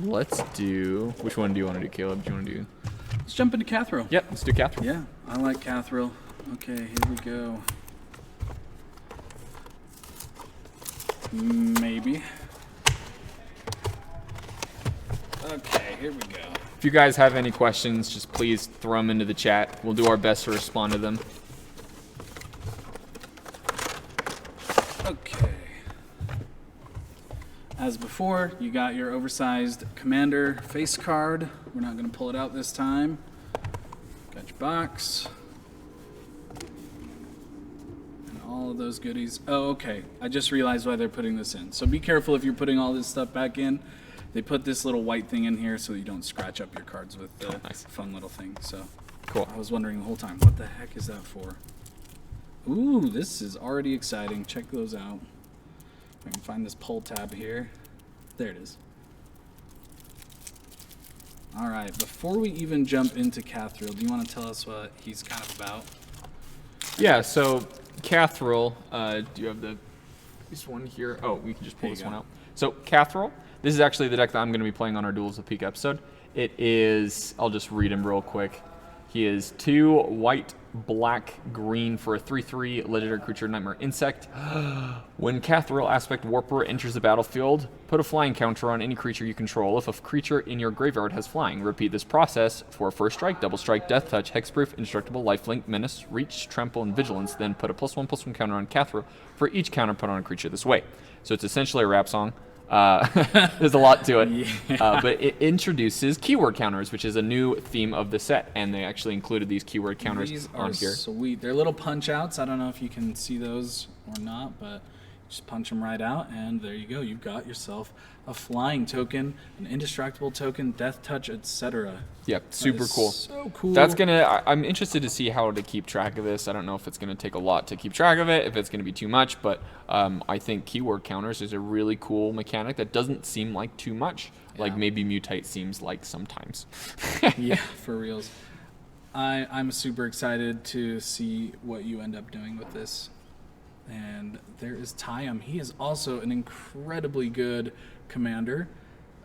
let's do... Which one do you want to do, Caleb? Do you want to do... Let's jump into Kathril. Yep, let's do Kathril. Yeah, I like Kathril. Okay, here we go. Maybe. Okay, here we go. If you guys have any questions, just please throw them into the chat. We'll do our best to respond to them. Okay. As before, you got your oversized commander face card. We're not going to pull it out this time. Got your box. And all of those goodies. Oh, okay. I just realized why they're putting this in. So be careful if you're putting all this stuff back in. They put this little white thing in here so that you don't scratch up your cards with the fun little thing. So cool. I was wondering the whole time, what the heck is that for? Ooh, this is already exciting. Check those out. If I can find this pull tab here. There it is. All right, before we even jump into Kathril, do you want to tell us what he's kind of about? Yeah, so Kathril, do you have this one here? Oh, we can just pull this one out. So Kathril, this is actually the deck that I'm going to be playing on our Duels of Peak episode. It is, I'll just read him real quick. He is 2 white, black, green for a 3/3 legendary creature, Nightmare Insect. When Kathril Aspect Warper enters the battlefield, put a flying counter on any creature you control if a creature in your graveyard has flying. Repeat this process for first strike, double strike, death touch, hexproof, indestructible, lifelink, menace, reach, trample, and vigilance. Then put a +1/+1 counter on Kathril for each counter put on a creature this way. So it's essentially a rap song. There's a lot to it, yeah. But it introduces keyword counters, which is a new theme of the set, and they actually included these keyword counters on here. Sweet. They're little punch outs. I don't know if you can see those or not, but just punch them right out, and there you go. You've got yourself a flying token, an indestructible token, death touch, etc. Yep, super cool. So cool. That's I'm interested to see how to keep track of this. I don't know if it's gonna take a lot to keep track of it, if it's gonna be too much, but I think keyword counters is a really cool mechanic that doesn't seem like too much. Yeah. Like maybe Mutite seems like sometimes. Yeah, for reals. I'm super excited to see what you end up doing with this. And there is Tyam. He is also an incredibly good commander.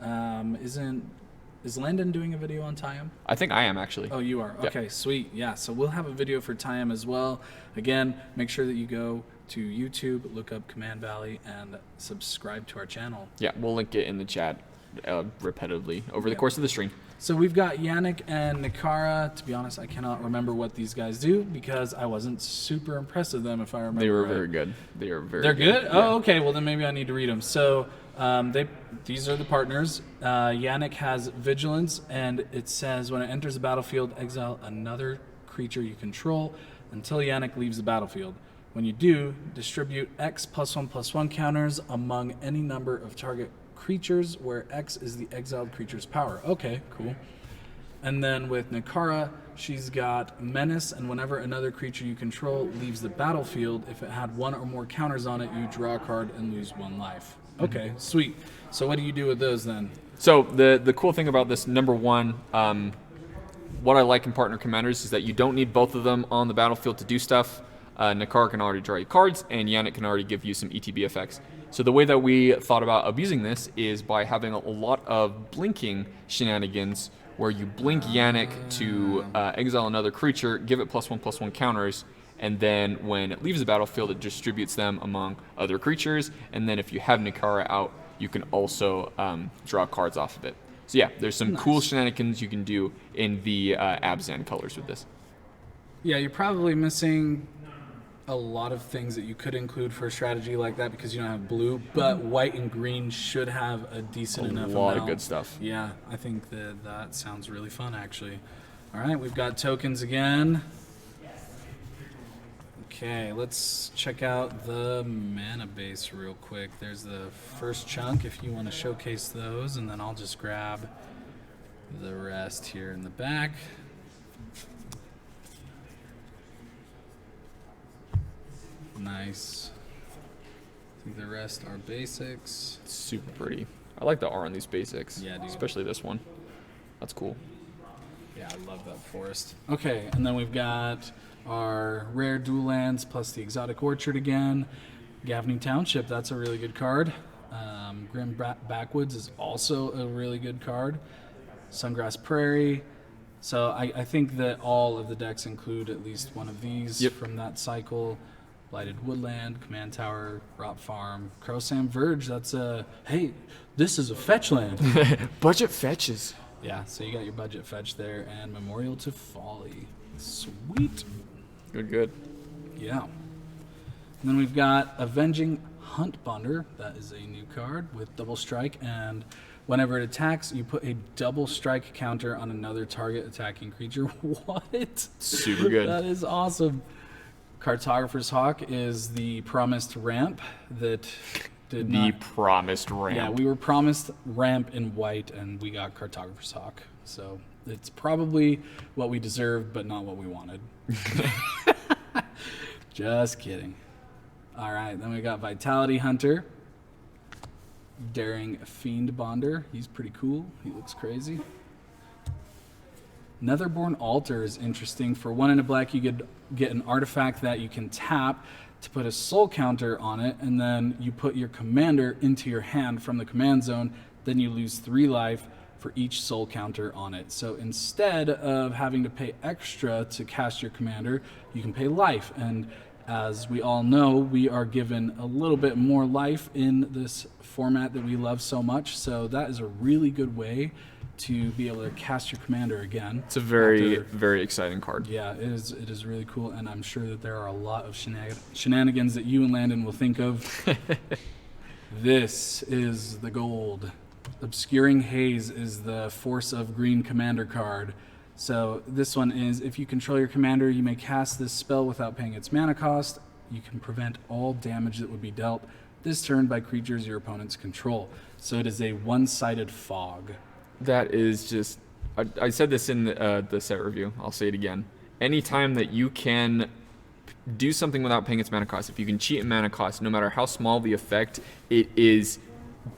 Is Landon doing a video on Tyam? I think I am, actually. Oh, you are? Okay, sweet. Yeah, so we'll have a video for Tyam as well. Again, make sure that you go to YouTube, look up Command Valley, and subscribe to our channel. Yeah, we'll link it in the chat repetitively over the course of the stream. So we've got Jannik and Nikara. To be honest, I cannot remember what these guys do because I wasn't super impressed with them, if I remember. They were right. very good. They're good? Yeah. Oh, okay. Well, then maybe I need to read them. So these are the partners. Jannik has Vigilance, and it says when it enters the battlefield, exile another creature you control until Jannik leaves the battlefield. When you do, distribute X +1/+1 counters among any number of target creatures where X is the exiled creature's power. Okay, cool. And then with Nikara, she's got Menace, and whenever another creature you control leaves the battlefield, if it had 1 or more counters on it, you draw a card and lose 1 life. Okay, sweet. So what do you do with those then? So the cool thing about this, number one, what I like in partner commanders is that you don't need both of them on the battlefield to do stuff. Nikara can already draw you cards, and Jannik can already give you some ETB effects. So the way that we thought about abusing this is by having a lot of blinking shenanigans, where you blink Jannik to exile another creature, give it +1/+1 counters, and then when it leaves the battlefield, it distributes them among other creatures. And then if you have Nikara out, you can also draw cards off of it. So yeah, there's some cool shenanigans you can do in the Abzan colors with this. Yeah, you're probably missing a lot of things that you could include for a strategy like that because you don't have blue, but white and green should have a decent enough amount. A lot of good stuff. Yeah, I think that sounds really fun, actually. All right, we've got tokens again. Okay, let's check out the mana base real quick. There's the first chunk if you want to showcase those, and then I'll just grab the rest here in the back. Nice. I think the rest are basics. Super pretty. I like the R on these basics. Yeah, dude. Especially this one. That's cool. Yeah, I love that forest. Okay, and then we've got our rare dual lands plus the exotic orchard again. Gavney Township, that's a really good card. Grim Backwoods is also a really good card. Sungrass Prairie. So I think that all of the decks include at least one of these from that cycle. Blighted Woodland, Command Tower, Rot Farm, Crowsam Verge. That's hey, this is a fetch land. Budget fetches. Yeah, so you got your budget fetch there, and Memorial to Folly. Sweet. Good. Yeah. And then we've got Avenging Hunt Bonder. That is a new card with double strike, and whenever it attacks, you put a double strike counter on another target attacking creature. What? Super good. That is awesome. Cartographer's Hawk is the promised ramp that did not... promised ramp. Yeah, we were promised ramp in white, and we got Cartographer's Hawk. So it's probably what we deserved, but not what we wanted. Just kidding. All right, then we got Vitality Hunter. Daring Fiend Bonder. He's pretty cool. He looks crazy. Netherborn Altar is interesting. For 1 and a black, you could get an artifact that you can tap to put a soul counter on it, and then you put your commander into your hand from the command zone. Then you lose 3 life for each soul counter on it. So instead of having to pay extra to cast your commander, you can pay life. And as we all know, we are given a little bit more life in this format that we love so much. So that is a really good way to be able to cast your commander again. It's a very, very exciting card. Yeah, it is really cool, and I'm sure that there are a lot of shenanigans that you and Landon will think of. This is the gold. Obscuring Haze is the Force of Green commander card. So this one is, if you control your commander, you may cast this spell without paying its mana cost. You can prevent all damage that would be dealt this turn by creatures your opponents control. So it is a one-sided fog. That is just... I said this in the set review. I'll say it again. Anytime that you can do something without paying its mana cost, if you can cheat in mana cost, no matter how small the effect, it is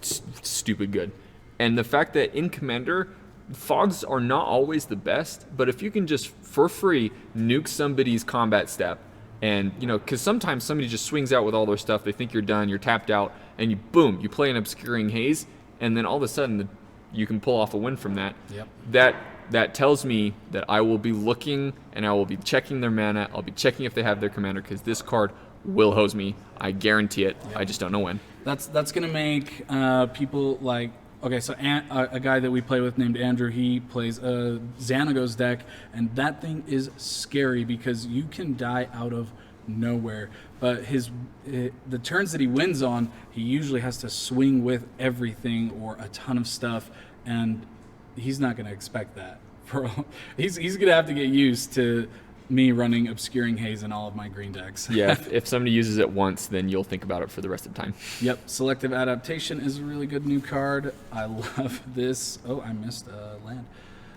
stupid good. And the fact that in Commander, fogs are not always the best, but if you can just, for free, nuke somebody's combat step, and, you know, because sometimes somebody just swings out with all their stuff, they think you're done, you're tapped out, and you, boom, you play an Obscuring Haze, and then all of a sudden you can pull off a win from that. Yep. That tells me that I will be looking, and I will be checking their mana, I'll be checking if they have their commander, because this card will hose me. I guarantee it. Yep. I just don't know when. That's going to make people like... Okay, so a guy that we play with named Andrew, he plays a Xanagos deck, and that thing is scary because you can die out of nowhere. But the turns that he wins on, he usually has to swing with everything or a ton of stuff, and he's not going to expect that. He's going to have to get used to me running Obscuring Haze in all of my green decks. Yeah, if somebody uses it once, then you'll think about it for the rest of the time. Yep, Selective Adaptation is a really good new card. I love this. Oh, I missed a land.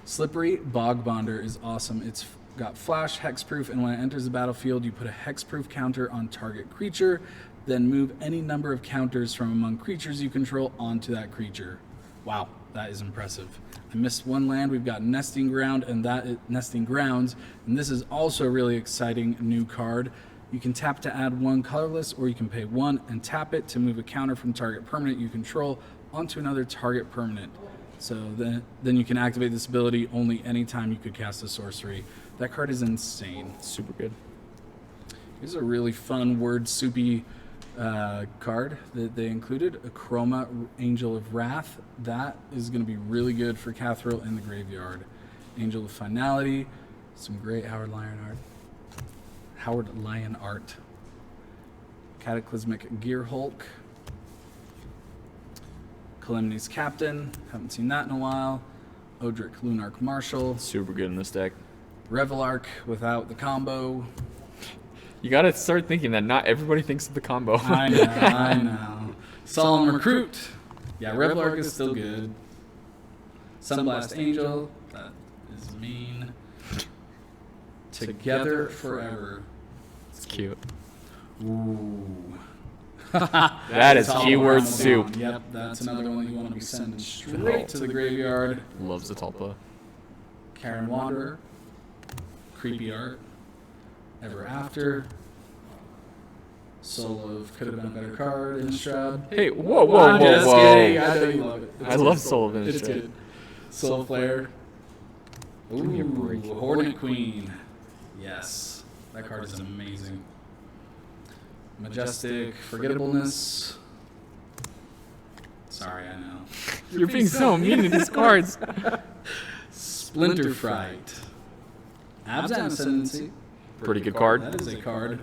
Slippery Bog Bonder is awesome. It's got flash, hexproof, and when it enters the battlefield, you put a hexproof counter on target creature, then move any number of counters from among creatures you control onto that creature. Wow, that is impressive. I missed one land. We've got Nesting Ground, and Nesting Grounds, and this is also a really exciting new card. You can tap to add 1 colorless, or you can pay 1 and tap it to move a counter from target permanent you control onto another target permanent. So then you can activate this ability only anytime you could cast a sorcery. That card is insane. Super good. Here's a really fun word soupy card that they included, a Chroma Angel of Wrath. That is going to be really good for Kathril in the graveyard. Angel of Finality, some great Howard Lyon art. Cataclysmic Gearhulk, Calamity's Captain, haven't seen that in a while. Odric Lunarch Marshal, Super good in this deck. Revelark without the combo. You gotta start thinking that not everybody thinks of the combo. I know. Solemn Recruit. Yeah, Revelark is still good. Sunblast Angel. That is mean. Together Forever. It's cute. Ooh. That is keyword soup. Yep, that's another one you want to be sending straight to the graveyard. Loves the Tulpa. Karen Wanderer. Creepy art. Ever After. Soul of could have been a better card in Strad. Hey, whoa. I'm just kidding. I know you love it. I love Soul of It's Innistrad. good. Soul Flare. Give me a break. Hornet Queen. Yes. That card is amazing. Majestic Forgettableness. Sorry, I know. You're being so mean to these cards. Splinter Fright. Abzan Ascendancy. Pretty good card. That is a card.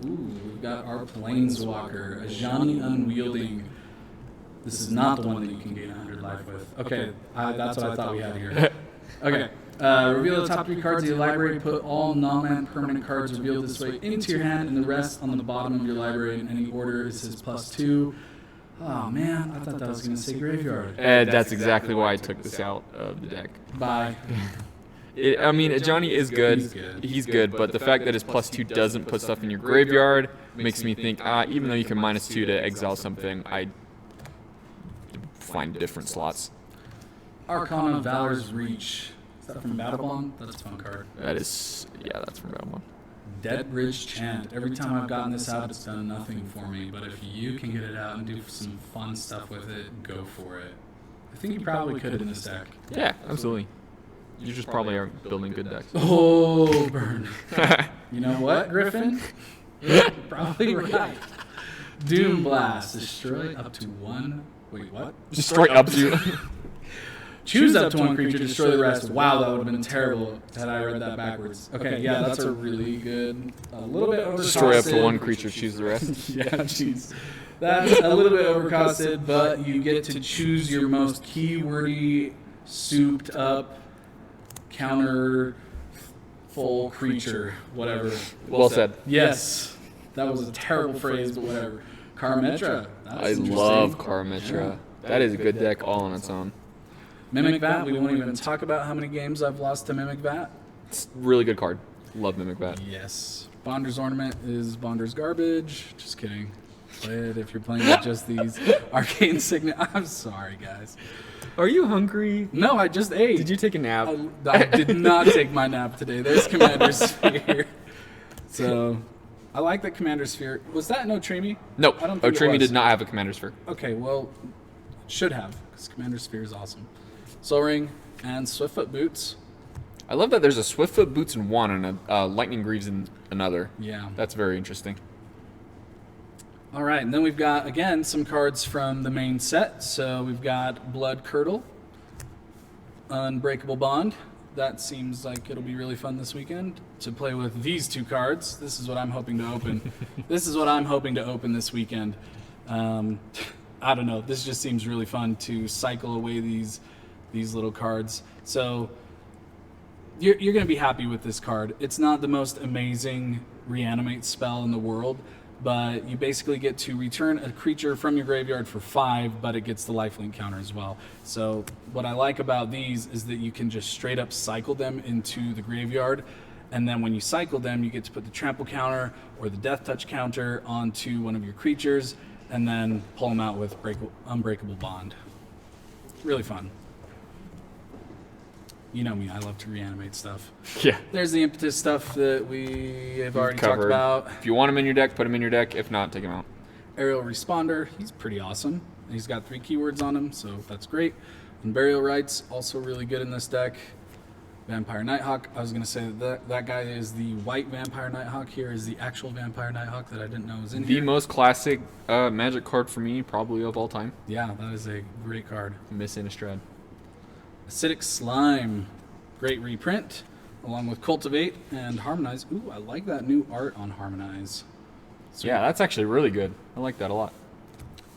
Ooh, we've got our Planeswalker, Ajani Unwielding. This is not the one that you can gain 100 life with. Okay, that's what I thought we had here. Okay. Reveal the top 3 cards of your library. Put all non-land permanent cards revealed this way into your hand, and the rest on the bottom of your library in any order is his +2. Oh man, I thought that was going to say graveyard. That's exactly why I took this out of the deck. Bye. I mean, Johnny is good. He's good. He's good, but the fact that his +2 doesn't put stuff in your graveyard makes me think, even though you can -2 to exile something, I find different slots. Arcana of Valor's Reach. Is that from Battlebond? That's a fun card. That is, yeah, that's from Battle 1. Dead Bridge Chant. Every time I've gotten this out, it's done nothing for me. But if you can get it out and do some fun stuff with it, go for it. I think you probably could in this deck. Yeah, absolutely. You just probably are building good decks. Oh, burn. You know what, Griffin? You're probably right. Doom Blast. Destroy up to 1. Wait, what? Destroy up to. Choose up to 1 creature, destroy the rest. Wow, that would have been terrible had I read that backwards. Okay, yeah, that's a really good. A little bit overcosted. Destroy up to 1 creature, choose the rest. Yeah, jeez. That's a little bit overcosted, but you get to choose your most keywordy, souped up, counter full creature, whatever. Well said. Yes. That was a terrible phrase, but whatever. Karmetra. I love Karmetra. That is a good deck all on its own. Mimic Vat, we won't even talk about how many games I've lost to Mimic Vat. It's a really good card. Love Mimic Vat. Yes. Bonder's Ornament is Bonder's garbage. Just kidding. Play it if you're playing with just these Arcane Signet. I'm sorry, guys. Are you hungry? No, I just ate. Did you take a nap? I did not take my nap today. There's Commander Sphere. So, I like that Commander Sphere. Was that an Otrimi? No, I don't think it Otrimi was. did not have a Commander Sphere. Okay, well, should have, because Commander Sphere is awesome. Soul Ring and Swiftfoot Boots. I love that there's a Swiftfoot Boots in one and a Lightning Greaves in another. Yeah. That's very interesting. All right, and then we've got, again, some cards from the main set. So we've got Blood Curdle, Unbreakable Bond. That seems like it'll be really fun this weekend to play with these 2 cards. This is what I'm hoping to open. This is what I'm hoping to open this weekend. I don't know. This just seems really fun to cycle away these little cards. So you're going to be happy with this card. It's not the most amazing reanimate spell in the world, but you basically get to return a creature from your graveyard for 5, but it gets the lifelink counter as well. So what I like about these is that you can just straight up cycle them into the graveyard, and then when you cycle them, you get to put the trample counter or the death touch counter onto one of your creatures, and then pull them out with Unbreakable Bond. Really fun. You know me, I love to reanimate stuff. Yeah. There's the impetus stuff that we have already talked Covered. about. If you want him in your deck, put him in your deck. If not, take him out. Aerial Responder, he's pretty awesome. He's got 3 keywords on him, so that's great. And Burial Rites, also really good in this deck. Vampire Nighthawk, I was going to say that guy is the white Vampire Nighthawk. Here is the actual Vampire Nighthawk that I didn't know was in The here. most classic Magic card for me, probably of all time. Yeah, that is a great card. Miss Innistrad. Acidic Slime, great reprint, along with Cultivate and Harmonize. Ooh, I like that new art on Harmonize. So, Yeah, that's actually really good. I like that a lot.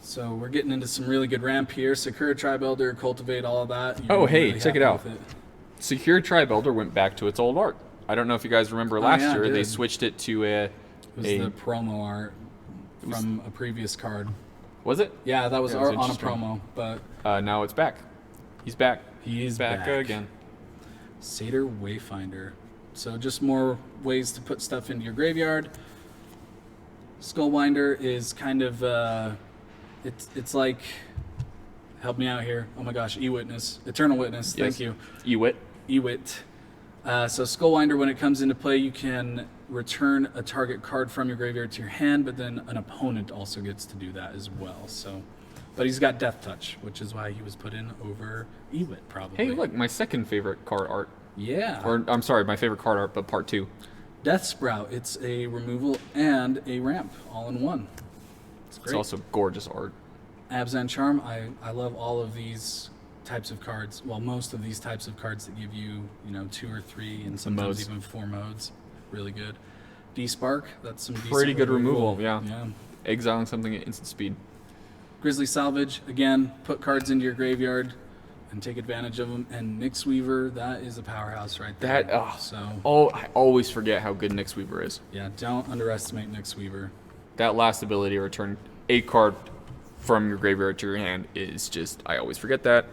So we're getting into some really good ramp here. Sakura Tribe Elder, Cultivate, all of that. You're Oh, gonna be hey, really check it happy out. with Secure Tribe Elder went back to its old art. I don't know if you guys remember last yeah, I year, they did. switched it to It was the promo art from a previous card. Was it? Yeah, that was Yeah, it was art on a interesting. promo, but Now it's back. He's back. he is back again. Satyr Wayfinder. So just more ways to put stuff into your graveyard. Skullwinder is kind of it's like, help me out here. Oh my gosh, E-Witness. Eternal Witness. Yes. Thank you. Ewit. Ewit. So Skullwinder, when it comes into play, you can return a target card from your graveyard to your hand, but then an opponent also gets to do that as well. So, but he's got Death Touch, which is why he was put in over Ewit, probably. Hey, look, my second favorite card art. Yeah. Or, I'm sorry, my favorite card art, but part 2. Death Sprout. It's a removal and a ramp all in one. It's great. It's also gorgeous art. Abzan Charm. I love all of these types of cards. Well, most of these types of cards that give you, 2 or 3 and sometimes even 4 modes. Really good. D-Spark. That's some Pretty decent good removal, yeah. Exiling something at instant speed. Grizzly Salvage. Again, put cards into your graveyard and take advantage of them. And Nyx Weaver, that is a powerhouse right there. I always forget how good Nyx Weaver is. Yeah, don't underestimate Nyx Weaver. That last ability to return a card from your graveyard to your hand is just, I always forget that.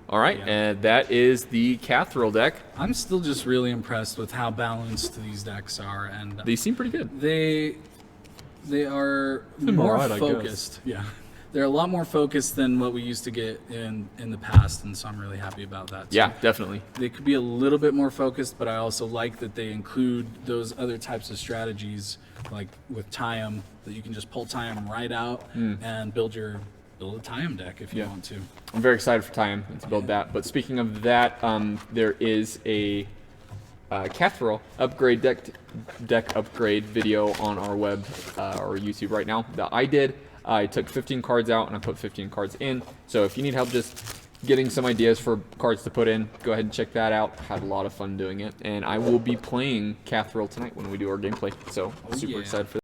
All right, and that is the Kathril deck. I'm still just really impressed with how balanced these decks are, and They seem pretty good. they are more alright, I guess. focused. Yeah, they're a lot more focused than what we used to get in the past, and so I'm really happy about that. Yeah, definitely. They could be a little bit more focused, but I also like that they include those other types of strategies, like with Tayum, that you can just pull Tayum right out and build a Tayum deck if you want to. I'm very excited for time and to build that. But speaking of that, there is a Kathril upgrade deck upgrade video on our web or YouTube right now that I did. I took 15 cards out and I put 15 cards in. So if you need help just getting some ideas for cards to put in, go ahead and check that out. Had a lot of fun doing it. And I will be playing Kathril tonight when we do our gameplay. So super excited for that.